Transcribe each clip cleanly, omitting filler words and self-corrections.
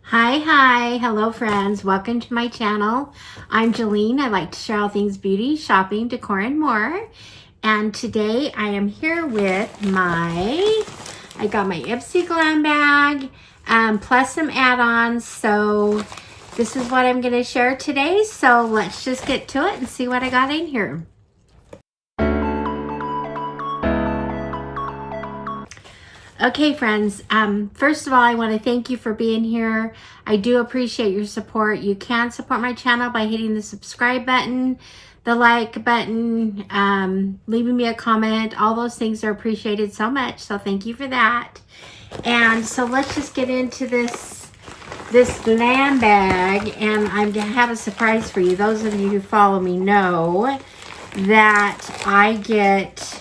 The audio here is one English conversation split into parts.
Hi, hello friends, welcome to my channel. I'm Jolene. I like to share all things beauty, shopping, decor, and more. And today I am here with I got my Ipsy Glam Bag, plus some add-ons. So this is what I'm going to share today. So let's just get to it and see what I got in here. Okay, friends, first of all, I want to thank you for being here. I do appreciate your support. You can support my channel by hitting the subscribe button, the like button, leaving me a comment. All those things are appreciated so much, so thank you for that. And so let's just get into this Glam Bag, and I'm going to have a surprise for you. Those of you who follow me know that I get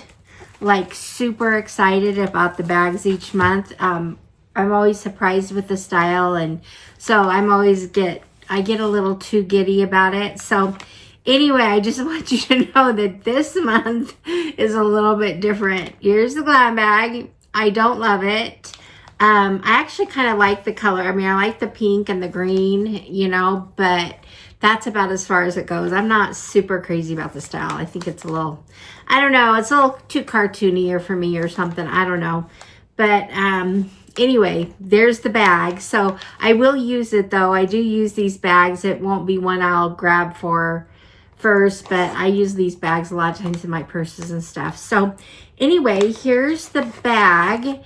like super excited about the bags each month. I'm always surprised with the style, and so I get a little too giddy about it. So anyway, I just want you to know that this month is a little bit different. Here's the Glam Bag. I don't love it. I actually kind of like the color. I mean, I like the pink and the green, you know, but that's about as far as it goes. I'm not super crazy about the style. I think it's a little, I don't know, it's a little too cartoony for me or something. I don't know. But anyway, there's the bag. So I will use it though. I do use these bags. It won't be one I'll grab for first, but I use these bags a lot of times in my purses and stuff. So anyway, here's the bag.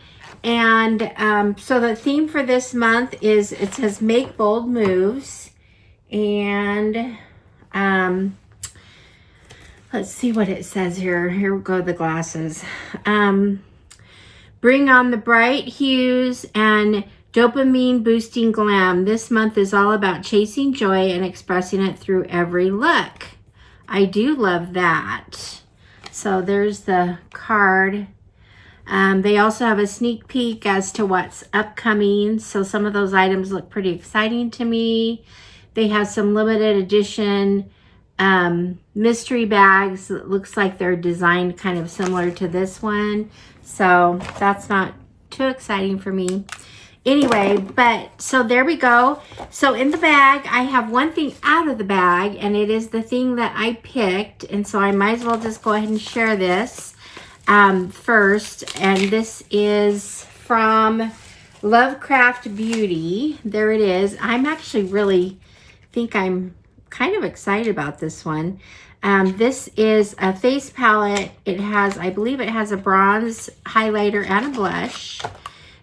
And so the theme for this month is, it says make bold moves. And let's see what it says here. Here go the glasses. Bring on the bright hues and dopamine boosting glam. This month is all about chasing joy and expressing it through every look. I do love that. So there's the card. They also have a sneak peek as to what's upcoming. So some of those items look pretty exciting to me. They have some limited edition mystery bags. It looks like they're designed kind of similar to this one. So that's not too exciting for me. Anyway, but so there we go. So in the bag, I have one thing out of the bag, and it is the thing that I picked. And so I might as well just go ahead and share this first. And this is from Lovecraft Beauty. There it is. I'm actually I'm kind of excited about this one. This is a face palette. It has, I believe it has a bronze highlighter and a blush.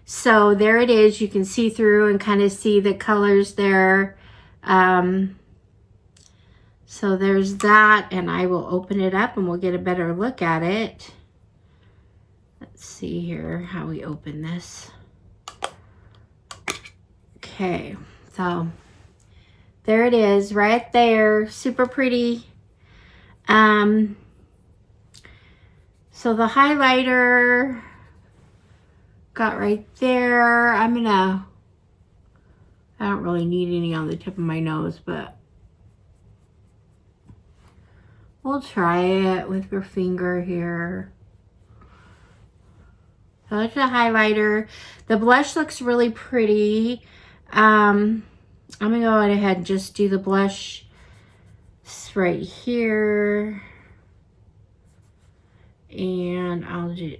So there it is. You can see through and kind of see the colors there. So there's that, and I will open it up and we'll get a better look at it. Let's see here how we open this. Okay, so there it is right there. Super pretty. So the highlighter got right there. I don't really need any on the tip of my nose, but we'll try it with your finger here. So it's a highlighter. The blush looks really pretty. I'm going to go ahead and just do the blush right here. And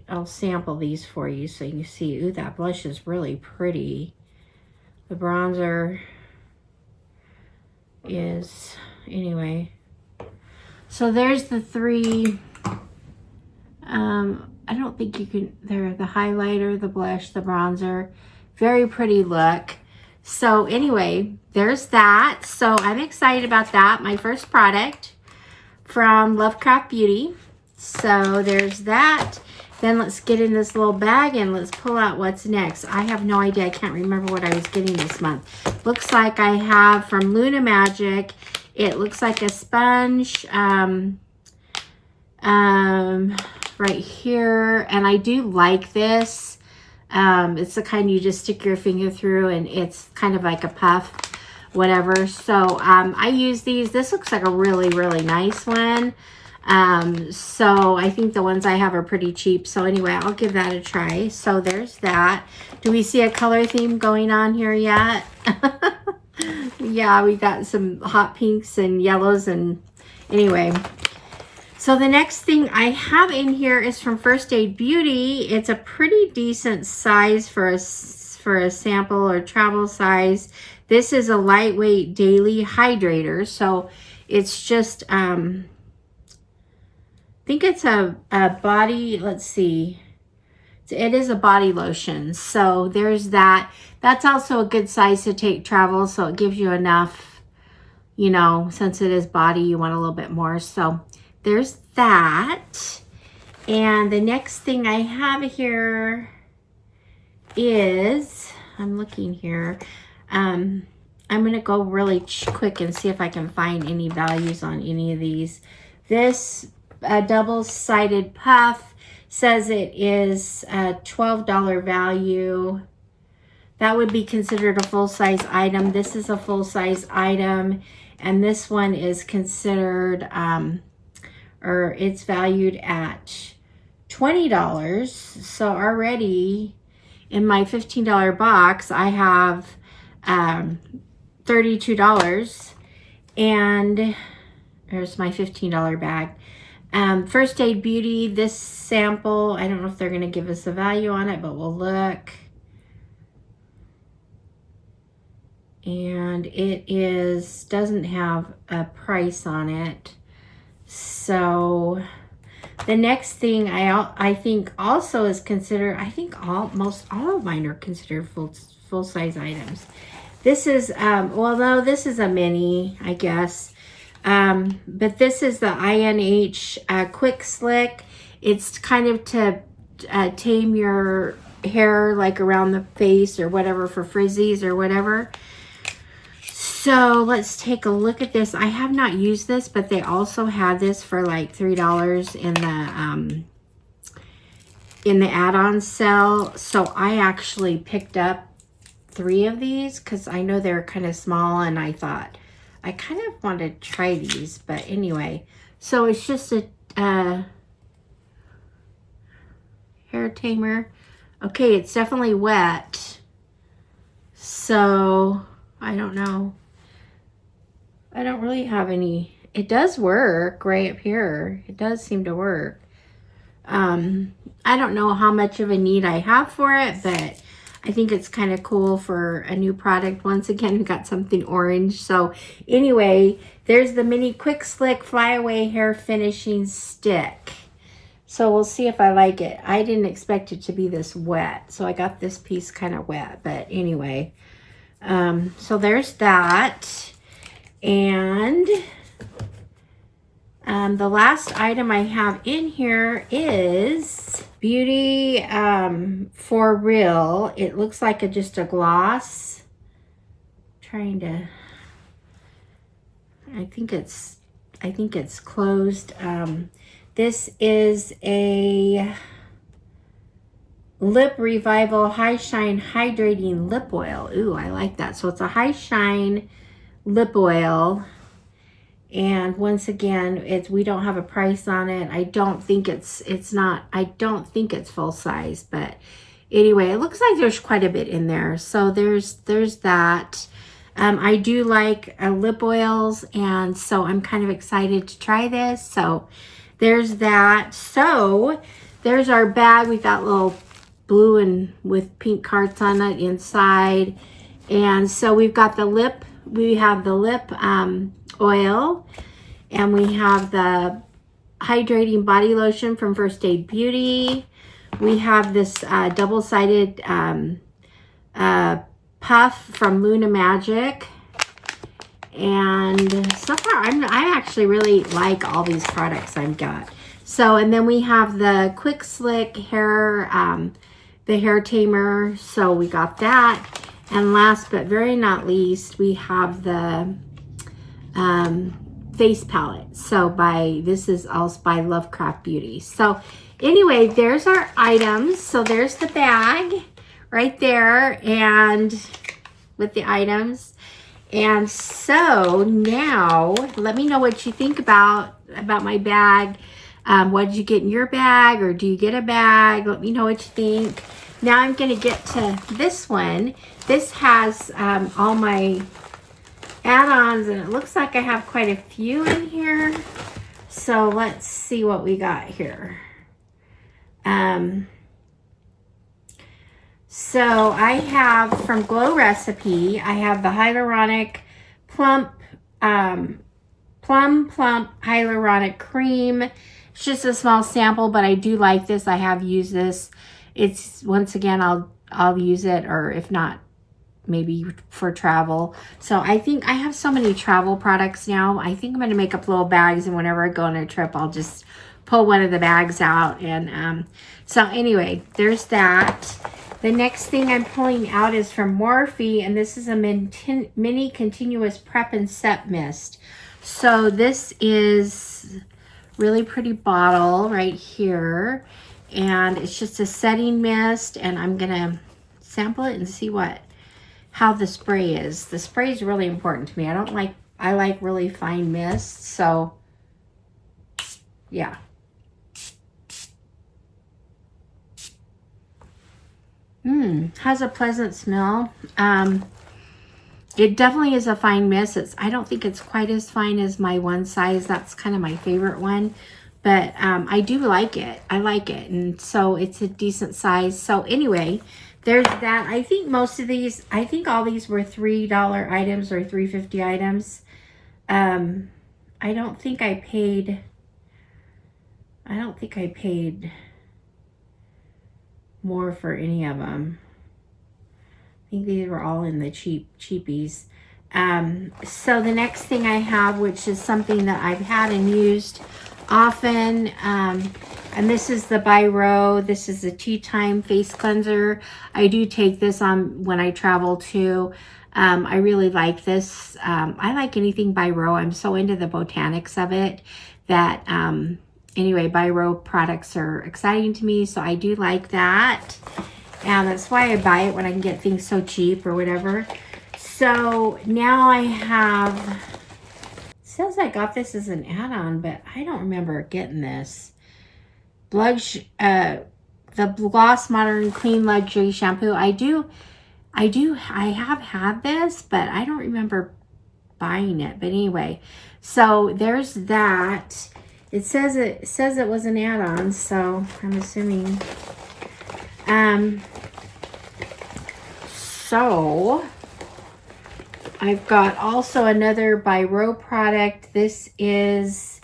I'll sample these for you so you can see. Ooh, that blush is really pretty. The bronzer is, anyway. So there's the three. I don't think you can, they're the highlighter, the blush, the bronzer. Very pretty look. So anyway, there's that. So I'm excited about that. My first product from Lovecraft Beauty. So there's that. Then let's get in this little bag and let's pull out what's next. I have no idea. I can't remember what I was getting this month. Looks like I have from Luna Magic. It looks like a sponge right here. And I do like this. It's the kind you just stick your finger through, and it's kind of like a puff, whatever. So I use these. This looks like a really, really nice one. So I think the ones I have are pretty cheap. So anyway, I'll give that a try. So there's that. Do we see a color theme going on here yet? Yeah, we got some hot pinks and yellows, and anyway. So the next thing I have in here is from First Aid Beauty. It's a pretty decent size for a sample or travel size. This is a lightweight daily hydrator. So it's just, I think it's a body, let's see. It is a body lotion. So there's that. That's also a good size to take travel. So it gives you enough, you know, since it is body, you want a little bit more. So there's that. And the next thing I have here is, I'm looking here. I'm going to go really quick and see if I can find any values on any of these. This double-sided puff says it is a $12 value. That would be considered a full-size item. This is a full-size item, and this one is considered, or it's valued at $20. So already in my $15 box, I have $32, and there's my $15 bag. First Aid Beauty, this sample, I don't know if they're going to give us a value on it, but we'll look. And it doesn't have a price on it. So the next thing I think also is considered, I think most all of mine are considered full-size items. This is, well, no, this is a mini, I guess. But this is the INH Quick Slick. It's kind of to tame your hair, like around the face or whatever, for frizzies or whatever. So let's take a look at this. I have not used this, but they also had this for like $3 in the add-on sale. So I actually picked up 3 of these because I know they're kind of small, and I thought I kind of want to try these. But anyway, so it's just a hair tamer. Okay, it's definitely wet, so I don't know. I don't really have any. It does work right up here. It does seem to work. I don't know how much of a need I have for it, but I think it's kind of cool for a new product. Once again, we got something orange. So anyway, there's the mini Quick Slick Flyaway Hair Finishing Stick. So we'll see if I like it. I didn't expect it to be this wet, so I got this piece kind of wet. But anyway, so there's that. And the last item I have in here is Beauty For Real. It looks like just a gloss. I think it's closed. This is a Lip Revival High Shine Hydrating Lip Oil. Ooh, I like that. So it's a high shine lip oil, and once again, we don't have a price on it. I don't think it's full size, but anyway, it looks like there's quite a bit in there. So there's that. I do like lip oils, and so I'm kind of excited to try this. So there's that. So there's our bag. We got little blue and with pink hearts on it inside, and so we've got the lip. We have the lip oil, and we have the hydrating body lotion from First Aid Beauty. We have this double-sided puff from Luna Magic. And so far, I actually really like all these products I've got. So, and then we have the Quick Slick hair, the hair tamer. So we got that. And last but very not least, we have the face palette. So this is also by Lovecraft Beauty. So anyway, there's our items. So there's the bag right there, and with the items. And so now let me know what you think about my bag. What did you get in your bag, or do you get a bag? Let me know what you think. Now I'm going to get to this one. This has all my add-ons, and it looks like I have quite a few in here. So let's see what we got here. So I have from Glow Recipe, I have the Hyaluronic Plump Hyaluronic Cream. It's just a small sample, but I do like this. I have used this. It's, once again, I'll use it, or if not, maybe for travel. So I think I have so many travel products now. I think I'm going to make up little bags, and whenever I go on a trip, I'll just pull one of the bags out. And so anyway, there's that. The next thing I'm pulling out is from Morphe, and this is a mini continuous prep and set mist. So this is really pretty bottle right here, and it's just a setting mist, and I'm gonna sample it and see how the spray is. The spray is really important to me. I like really fine mists, so yeah. Has a pleasant smell. It definitely is a fine mist. I don't think it's quite as fine as my one size. That's kind of my favorite one, but I do like it. I like it, and so it's a decent size. So anyway, there's that. I think most of these, I think all these were $3 items or $3.50 items. I don't think I paid more for any of them. I think these were all in the cheapies. So the next thing I have, which is something that I've had and used often, and this is the By Row. This is the Tea Time face cleanser. I do take this on when I travel too. I really like this. I like anything By Row. I'm so into the botanics of it that anyway, By Row products are exciting to me, so I do like that. And that's why I buy it when I can get things so cheap or whatever. So now I have, it says I got this as an add-on, but I don't remember getting this. The Gloss Modern Clean Luxury Shampoo. I have had this, but I don't remember buying it. But anyway, so there's that. It says it was an add-on, so I'm assuming. So I've got also another By Row product. This is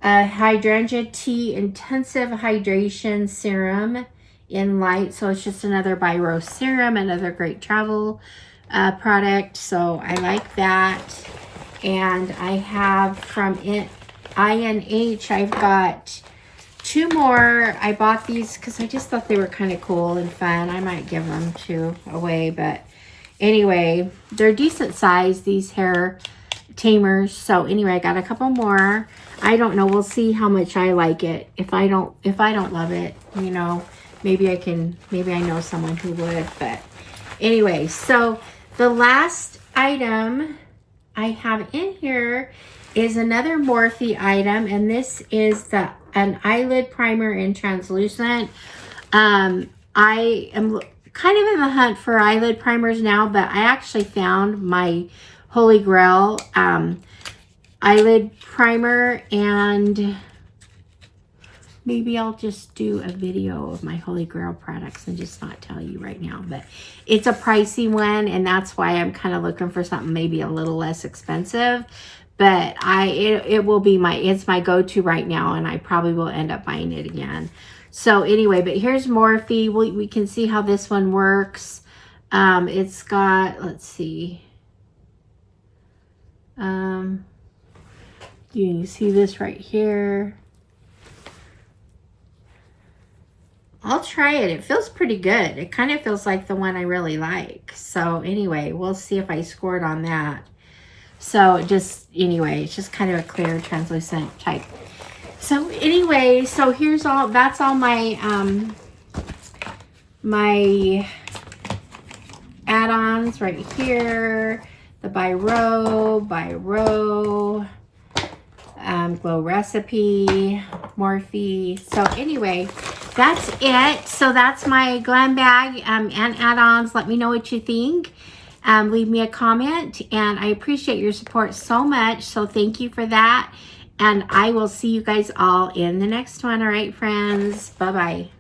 a Hydrangea Tea Intensive Hydration Serum in Light. So it's just another By Row serum, another great travel product. So I like that. And I have from INH, I've got 2 more. I bought these because I just thought they were kind of cool and fun. I might give them away, but anyway, they're decent size, these hair tamers. So anyway, I got a couple more. I don't know. We'll see how much I like it. If I don't love it, you know, maybe I know someone who would. But anyway, so the last item I have in here is another Morphe item, and this is an eyelid primer in translucent. I am kind of in the hunt for eyelid primers now, but I actually found my Holy Grail eyelid primer, and maybe I'll just do a video of my Holy Grail products and just not tell you right now. But it's a pricey one, and that's why I'm kind of looking for something maybe a little less expensive. But it will be it's my go-to right now, and I probably will end up buying it again. So anyway, but here's Morphe. We can see how this one works. It's got, let's see. You can see this right here. I'll try it. It feels pretty good. It kind of feels like the one I really like. So anyway, we'll see if I scored on that. So anyway, it's just kind of a clear translucent type. So anyway, so that's all my my add-ons right here. the by row, Glow Recipe, Morphe. So anyway, that's it. So that's my Glam Bag and add-ons. Let me know what you think. Leave me a comment, and I appreciate your support so much. So thank you for that. And I will see you guys all in the next one. All right, friends. Bye-bye.